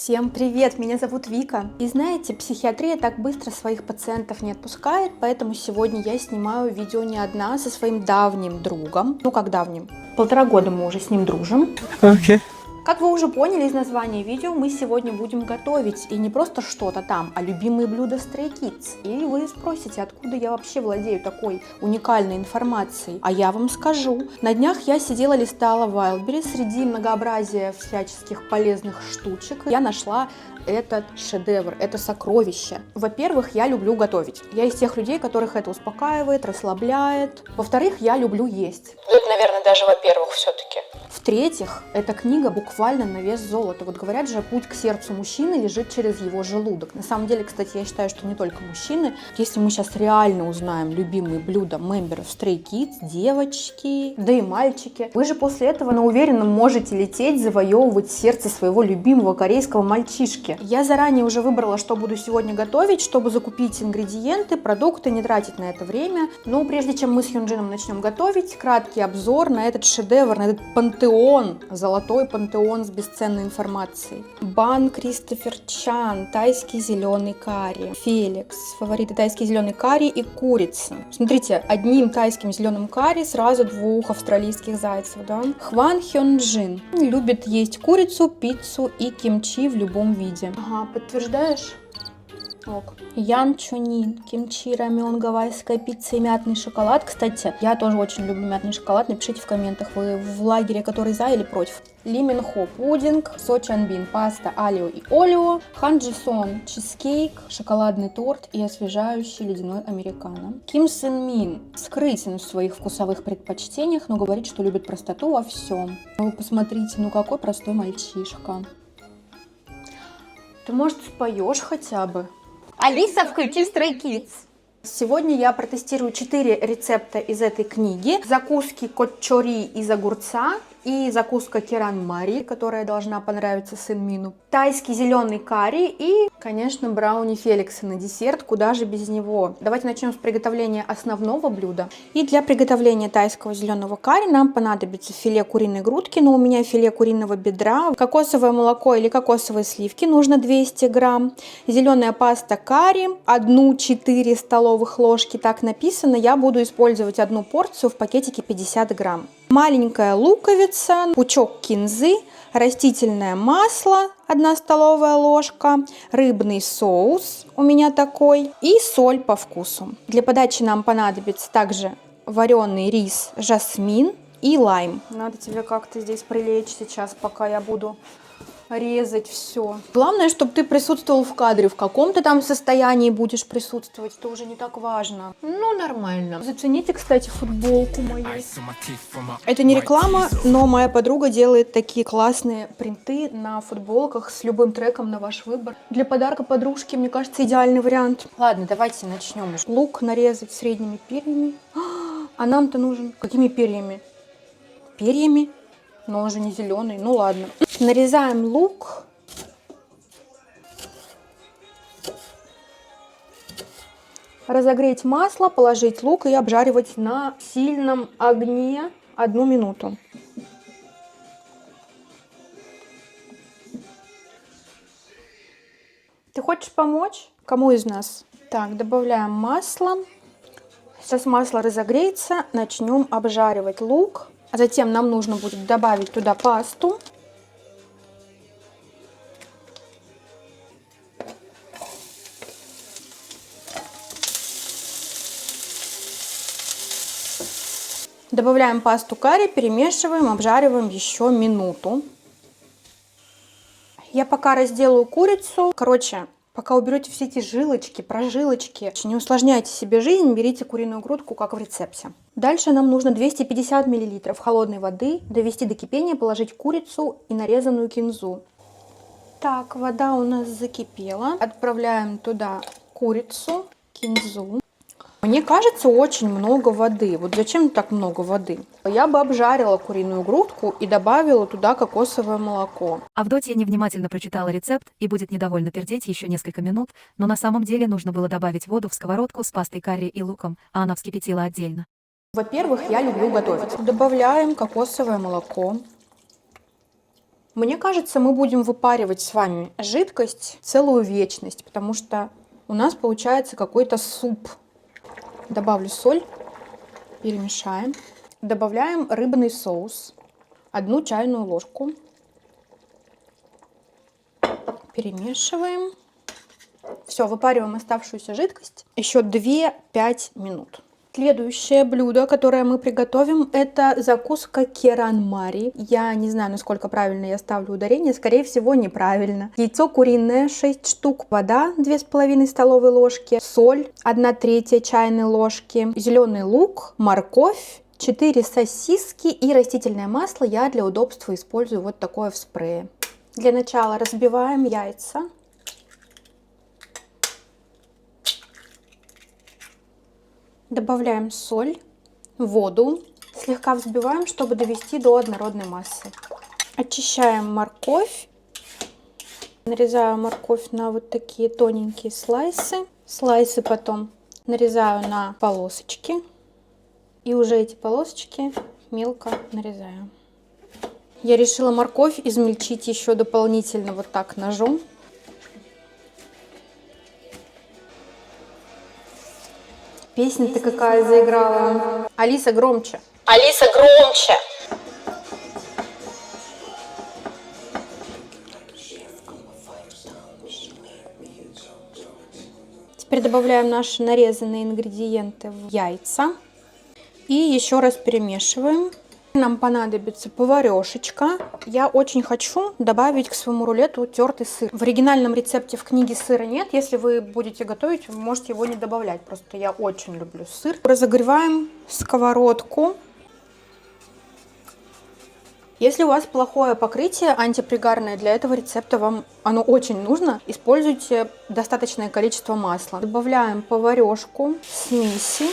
Всем привет, меня зовут Вика. И знаете, психиатрия так быстро своих пациентов не отпускает, поэтому сегодня я снимаю видео не одна, со своим давним другом. Ну как давним? 1,5 года мы уже с ним дружим. Okay. Как вы уже поняли из названия видео, мы сегодня будем готовить. И не просто что-то там, а любимые блюда Stray Kids. И вы спросите, откуда я вообще владею такой уникальной информацией. А я вам скажу. На днях я сидела, листала Wildberries среди многообразия всяческих полезных штучек. Я нашла этот шедевр, это сокровище. Во-первых, я люблю готовить. Я из тех людей, которых это успокаивает, расслабляет. Во-вторых, я люблю есть. Это, наверное, даже во-первых все-таки. В-третьих, эта книга буквально на вес золота. Вот говорят же, путь к сердцу мужчины лежит через его желудок. На самом деле, кстати, я считаю, что не только мужчины. Если мы сейчас реально узнаем любимые блюда мемберов Stray Kids, девочки, да и мальчики, вы же после этого на уверенном можете лететь, завоевывать сердце своего любимого корейского мальчишки. Я заранее уже выбрала, что буду сегодня готовить, чтобы закупить ингредиенты, продукты, не тратить на это время. Но прежде чем мы с Юнджином начнем готовить, краткий обзор на этот шедевр, на этот пантеон, золотой пантеон с бесценной информацией. Бан Кристофер Чан, тайский зеленый карри. Феликс, фавориты тайский зеленый карри и курица. Смотрите, одним тайским зеленым карри сразу 2 австралийских зайцев, да? Хван Хён Джин любит есть курицу, пиццу и кимчи в любом виде. Ага, подтверждаешь? Ок. Ян Чунин, кимчи, рамен, гавайская пицца и мятный шоколад. Кстати, я тоже очень люблю мятный шоколад. Напишите в комментах, вы в лагере, который за или против. Ли Мин Хо пудинг, Со Чан Бин паста алио и олио, Хан Джи Сон чизкейк, шоколадный торт и освежающий ледяной американо. Ким Сын Мин скрытен в своих вкусовых предпочтениях, но говорит, что любит простоту во всем. Вы посмотрите, ну какой простой мальчишка. Ты, может, споешь хотя бы? Алиса, включи Stray Kids. Сегодня я протестирую 4 рецепта из этой книги. Закуски котчори из огурца и закуска керан мари, которая должна понравиться Сын Мину. Тайский зеленый карри и, конечно, брауни Феликса на десерт. Куда же без него? Давайте начнем с приготовления основного блюда. И для приготовления тайского зеленого карри нам понадобится филе куриной грудки, но у меня филе куриного бедра, кокосовое молоко или кокосовые сливки нужно 200 грамм, зеленая паста карри, 1-4 столовых ложки, так написано. Я буду использовать одну порцию в пакетике 50 грамм. Маленькая луковица, пучок кинзы, растительное масло 1 столовая ложка, рыбный соус у меня такой и соль по вкусу. Для подачи нам понадобится также вареный рис жасмин и лайм. Надо тебе как-то здесь прилечь сейчас, пока я буду резать все. Главное, чтобы ты присутствовал в кадре. В каком ты там состоянии будешь присутствовать, это уже не так важно. Ну, нормально. Зацените, кстати, футболку мою. Это не реклама, но моя подруга делает такие классные принты на футболках с любым треком на ваш выбор. Для подарка подружке, мне кажется, идеальный вариант. Ладно, давайте начнем. Лук нарезать средними перьями. А нам-то нужен... Какими перьями? Перьями? Но он же не зеленый. Ну ладно. Нарезаем лук. Разогреть масло, положить лук и обжаривать на сильном огне 1 минуту. Ты хочешь помочь? Кому из нас? Так, добавляем масло. Сейчас масло разогреется, начнем обжаривать лук. А затем нам нужно будет добавить туда пасту. Добавляем пасту карри, перемешиваем, обжариваем еще минуту. Я пока разделаю курицу. Короче, пока уберете все эти жилочки, прожилочки, не усложняйте себе жизнь, берите куриную грудку, как в рецепте. Дальше нам нужно 250 мл холодной воды, довести до кипения, положить курицу и нарезанную кинзу. Так, вода у нас закипела. Отправляем туда курицу, кинзу. Мне кажется, очень много воды. Вот зачем так много воды? Я бы обжарила куриную грудку и добавила туда кокосовое молоко. Авдотья невнимательно прочитала рецепт и будет недовольно пердеть еще несколько минут, но на самом деле нужно было добавить воду в сковородку с пастой карри и луком, а она вскипятила отдельно. Во-первых, я люблю готовить. Добавляем кокосовое молоко. Мне кажется, мы будем выпаривать с вами жидкость целую вечность, потому что у нас получается какой-то суп. Добавлю соль, перемешаем. Добавляем рыбный соус, 1 чайную ложку. Перемешиваем. Все, выпариваем оставшуюся жидкость еще 2-5 минут. Следующее блюдо, которое мы приготовим, это закуска керан-мари. Я не знаю, насколько правильно я ставлю ударение, скорее всего, неправильно. Яйцо куриное 6 штук, вода 2,5 столовые ложки, соль 1/3 чайной ложки, зеленый лук, морковь, 4 сосиски и растительное масло. Я для удобства использую вот такое в спрее. Для начала разбиваем яйца. Добавляем соль, воду, слегка взбиваем, чтобы довести до однородной массы. Очищаем морковь. Нарезаю морковь на вот такие тоненькие слайсы. Слайсы потом нарезаю на полосочки. И уже эти полосочки мелко нарезаю. Я решила морковь измельчить еще дополнительно вот так ножом. Песня-то какая заиграла. Алиса, громче. Алиса, громче. Теперь добавляем наши нарезанные ингредиенты в яйца. И еще раз перемешиваем. Нам понадобится поварешечка. Я очень хочу добавить к своему рулету тертый сыр. В оригинальном рецепте в книге сыра нет. Если вы будете готовить, вы можете его не добавлять. Просто я очень люблю сыр. Разогреваем сковородку. Если у вас плохое покрытие антипригарное, для этого рецепта вам оно очень нужно. Используйте достаточное количество масла. Добавляем поварешку, смеси.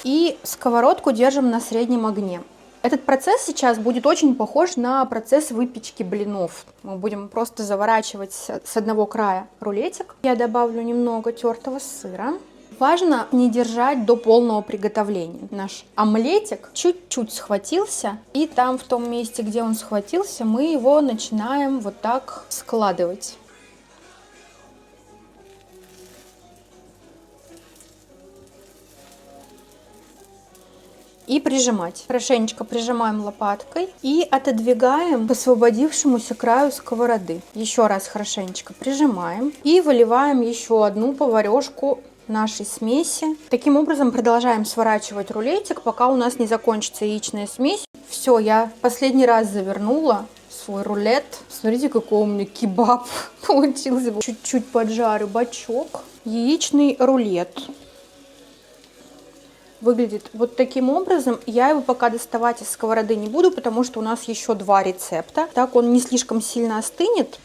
И сковородку держим на среднем огне. Этот процесс сейчас будет очень похож на процесс выпечки блинов. Мы будем просто заворачивать с одного края рулетик. Я добавлю немного тертого сыра. Важно не держать до полного приготовления. Наш омлетик чуть-чуть схватился. И там, в том месте, где он схватился, мы его начинаем вот так складывать. И прижимать. Хорошенечко прижимаем лопаткой и отодвигаем к освободившемуся краю сковороды. Еще раз хорошенечко прижимаем и выливаем еще одну поварешку нашей смеси. Таким образом продолжаем сворачивать рулетик, пока у нас не закончится яичная смесь. Все, я последний раз завернула свой рулет. Смотрите, какой у меня кебаб получился. Чуть-чуть поджарю бачок. Яичный рулет выглядит вот таким образом. Я его пока доставать из сковороды не буду, потому что у нас еще 2 рецепта. Так он не слишком сильно остынет.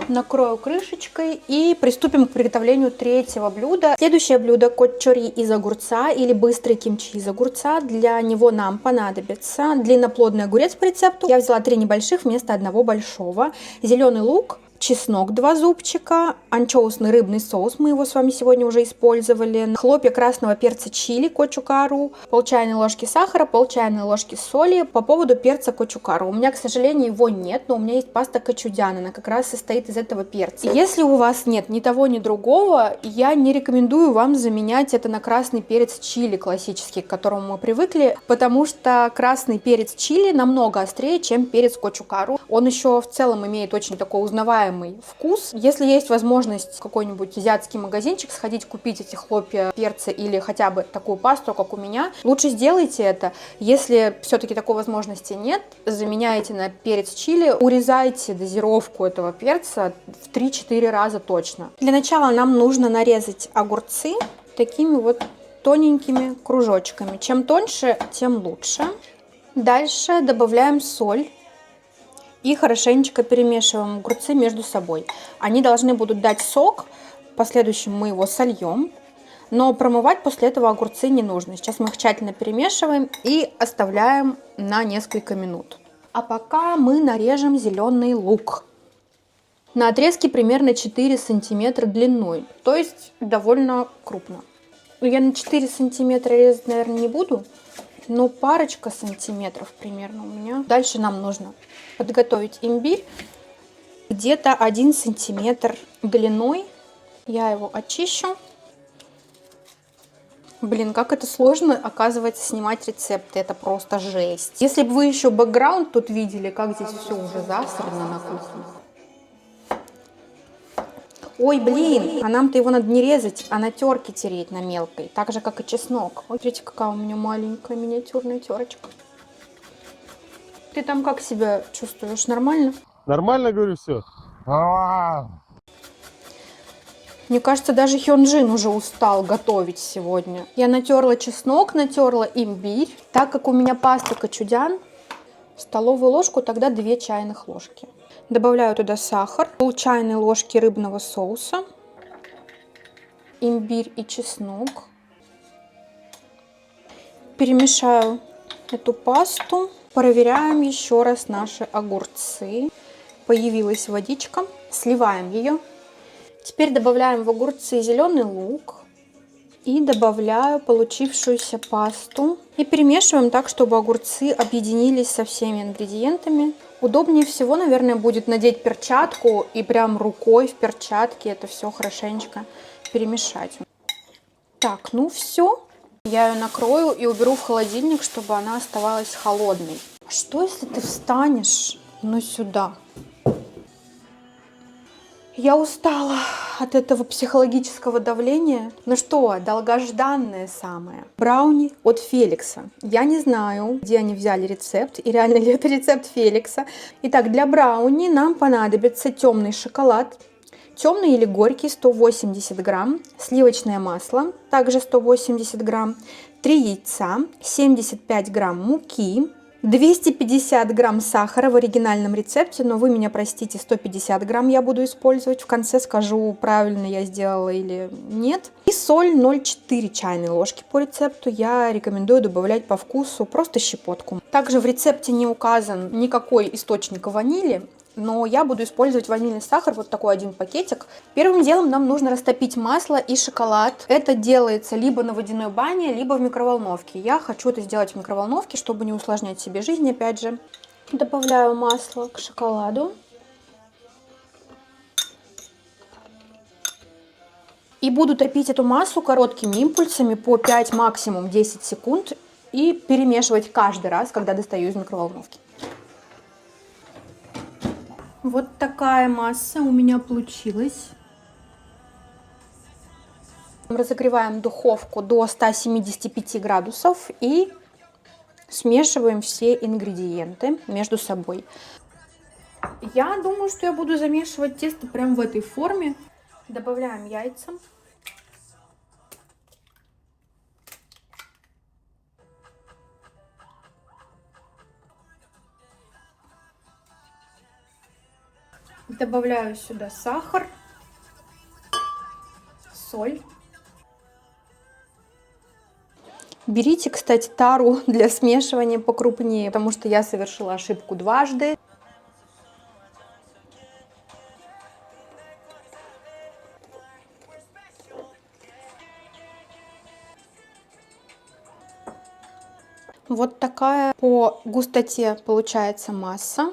Накрою крышечкой и приступим к приготовлению третьего блюда. Следующее блюдо — коччори из огурца или быстрый кимчи из огурца. Для него нам понадобится длинноплодный огурец по рецепту. Я взяла 3 небольших вместо 1 большого. Зеленый лук, чеснок 2 зубчика, анчоусный рыбный соус, мы его с вами сегодня уже использовали, хлопья красного перца чили кочукару, пол чайной ложки сахара, пол чайной ложки соли. По поводу перца кочукару, у меня, к сожалению, его нет, но у меня есть паста кочудян, она как раз состоит из этого перца. Если у вас нет ни того, ни другого, я не рекомендую вам заменять это на красный перец чили классический, к которому мы привыкли, потому что красный перец чили намного острее, чем перец кочукару. Он еще в целом имеет очень такой узнаваемый вкус. Если есть возможность в какой-нибудь азиатский магазинчик сходить, купить эти хлопья перца или хотя бы такую пасту, как у меня, лучше сделайте это. Если все-таки такой возможности нет, заменяйте на перец чили, урезайте дозировку этого перца в 3-4 раза точно. Для начала нам нужно нарезать огурцы такими вот тоненькими кружочками. Чем тоньше, тем лучше. Дальше добавляем соль. И хорошенечко перемешиваем огурцы между собой. Они должны будут дать сок. В последующем мы его сольем. Но промывать после этого огурцы не нужно. Сейчас мы их тщательно перемешиваем и оставляем на несколько минут. А пока мы нарежем зеленый лук. На отрезке примерно 4 сантиметра длиной. То есть довольно крупно. Но я на 4 сантиметра резать, наверное, не буду. ну, парочка сантиметров примерно у меня. Дальше нам нужно подготовить имбирь. Где-то 1 сантиметр длиной. Я его очищу. Блин, как это сложно, оказывается, снимать рецепты. Это просто жесть. Если бы вы еще бэкграунд тут видели, как здесь все уже засрано на кухне. Ой, блин, а нам-то его надо не резать, а на терке тереть на мелкой. Так же, как и чеснок. Ой, смотрите, какая у меня маленькая миниатюрная терочка. Ты там как себя чувствуешь? Нормально? Нормально, говорю, все. Мне кажется, даже Хёнджин уже устал готовить сегодня. Я натерла чеснок, натерла имбирь. Так как у меня паста кочудян, столовую ложку, тогда 2 чайных ложки. Добавляю туда сахар, пол чайной ложки рыбного соуса, имбирь и чеснок. Перемешаю эту пасту. Проверяем еще раз наши огурцы. Появилась водичка. Сливаем ее. Теперь добавляем в огурцы зеленый лук. И добавляю получившуюся пасту. И перемешиваем так, чтобы огурцы объединились со всеми ингредиентами. Удобнее всего, наверное, будет надеть перчатку и прям рукой в перчатке это все хорошенечко перемешать. Так, ну все. Я ее накрою и уберу в холодильник, чтобы она оставалась холодной. Что, если ты встанешь, ну, сюда? Я устала от этого психологического давления. Ну что, долгожданное самое. Брауни от Феликса. Я не знаю, где они взяли рецепт и реально ли это рецепт Феликса. Итак, для брауни нам понадобится темный шоколад. Темный или горький 180 грамм. Сливочное масло также 180 грамм. 3 яйца. 75 грамм муки. 250 грамм сахара в оригинальном рецепте, но вы меня простите, 150 грамм я буду использовать. В конце скажу, правильно я сделала или нет. И соль 0,4 чайной ложки по рецепту. Я рекомендую добавлять по вкусу просто щепотку. Также в рецепте не указан никакой источник ванили, но я буду использовать ванильный сахар, вот такой 1 пакетик. Первым делом нам нужно растопить масло и шоколад. Это делается либо на водяной бане, либо в микроволновке. Я хочу это сделать в микроволновке, чтобы не усложнять себе жизнь, опять же. Добавляю масло к шоколаду. И буду топить эту массу короткими импульсами по 5, максимум 10 секунд. И перемешивать каждый раз, когда достаю из микроволновки. Вот такая масса у меня получилась. Разогреваем духовку до 175 градусов и смешиваем все ингредиенты между собой. Я думаю, что я буду замешивать тесто прямо в этой форме. Добавляем яйца. Добавляю сюда сахар, соль. Берите, кстати, тару для смешивания покрупнее, потому что я совершила ошибку дважды. Вот такая по густоте получается масса.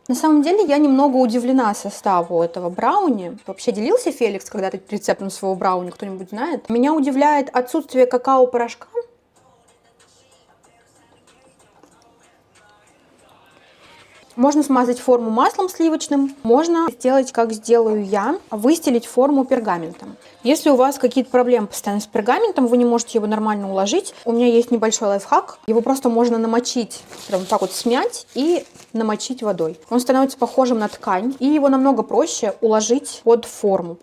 На самом деле я немного удивлена составу этого брауни. Вообще делился Феликс когда-то рецептом своего брауни, кто-нибудь знает? Меня удивляет отсутствие какао-порошка. Можно смазать форму маслом сливочным, можно сделать, как сделаю я, выстелить форму пергаментом. Если у вас какие-то проблемы постоянно с пергаментом, вы не можете его нормально уложить, у меня есть небольшой лайфхак. Его просто можно намочить, прям так вот смять и намочить водой. Он становится похожим на ткань, и его намного проще уложить под форму.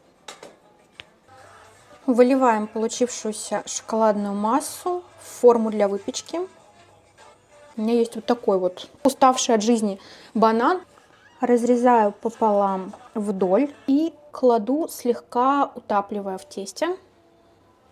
Выливаем получившуюся шоколадную массу в форму для выпечки. У меня есть вот такой вот уставший от жизни банан. Разрезаю пополам вдоль и кладу, слегка утапливая в тесте.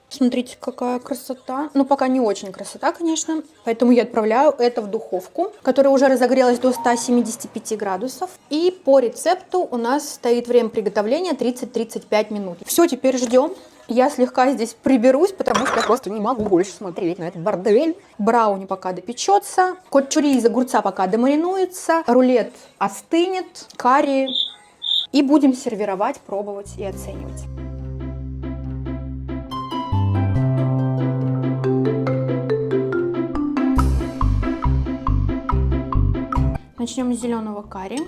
Смотрите, какая красота. Ну, пока не очень красота, конечно. Поэтому я отправляю это в духовку, которая уже разогрелась до 175 градусов. И по рецепту у нас стоит время приготовления 30-35 минут. Все, теперь ждем. Я слегка здесь приберусь, потому что я просто не могу больше смотреть на этот бордель. Брауни пока допечется, кот-чури из огурца пока домаринуется, рулет остынет, карри. И будем сервировать, пробовать и оценивать. Начнем с зеленого карри.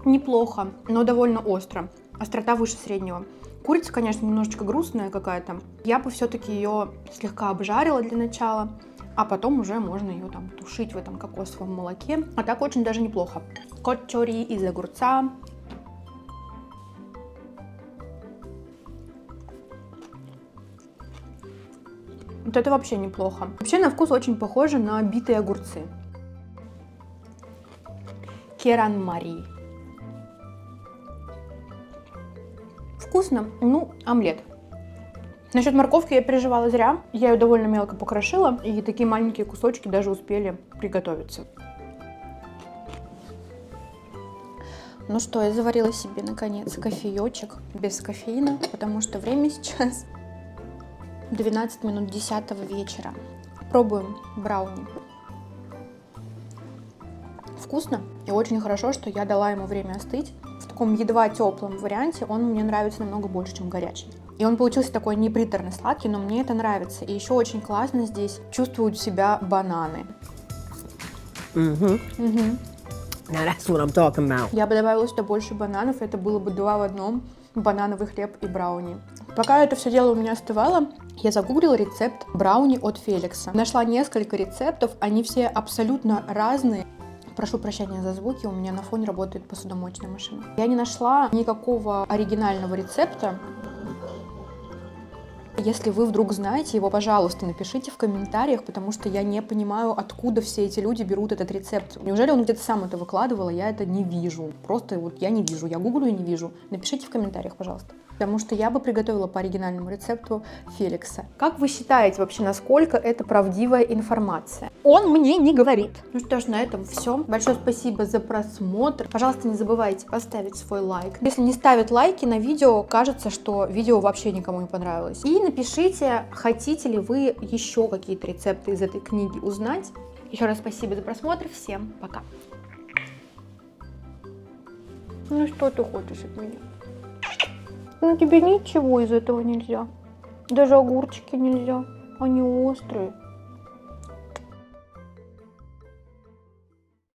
Неплохо, но довольно остро. Острота выше среднего. Курица, конечно, немножечко грустная какая-то. Я бы все-таки ее слегка обжарила для начала, а потом уже можно ее там тушить в этом кокосовом молоке. А так очень даже неплохо. Кот-чури из огурца. Вот это вообще неплохо. Вообще на вкус очень похоже на битые огурцы. Керан Мари. Вкусно, ну, омлет. Насчет морковки я переживала зря. Я ее довольно мелко покрошила, и такие маленькие кусочки даже успели приготовиться. Ну что, я заварила себе, наконец, кофеечек без кофеина, потому что время сейчас 12 минут 10 вечера. Пробуем брауни. Вкусно и очень хорошо, что я дала ему время остыть. В таком едва теплом варианте он мне нравится намного больше, чем горячий. И он получился такой неприторный сладкий, но мне это нравится. И еще очень классно здесь чувствуют себя бананы. Now that's what I'm talking about. Я бы добавила сюда больше бананов, это было бы 2 в 1: банановый хлеб и брауни. Пока это все дело у меня остывало, я загуглила рецепт брауни от Феликса. Нашла несколько рецептов, они все абсолютно разные. Прошу прощения за звуки, у меня на фоне работает посудомоечная машина. Я не нашла никакого оригинального рецепта. Если вы вдруг знаете его, пожалуйста, напишите в комментариях, потому что я не понимаю, откуда все эти люди берут этот рецепт. Неужели он где-то сам это выкладывал, а я это не вижу? Просто вот я не вижу, я гуглю и не вижу. Напишите в комментариях, пожалуйста. Потому что я бы приготовила по оригинальному рецепту Феликса. Как вы считаете вообще, насколько это правдивая информация? Он мне не говорит. Ну что ж, на этом все. Большое спасибо за просмотр. Пожалуйста, не забывайте поставить свой лайк. Если не ставят лайки на видео, кажется, что видео вообще никому не понравилось. И напишите, хотите ли вы еще какие-то рецепты из этой книги узнать. Еще раз спасибо за просмотр. Всем пока. Ну что ты хочешь от меня? Ну тебе ничего из этого нельзя. Даже огурчики нельзя. Они острые.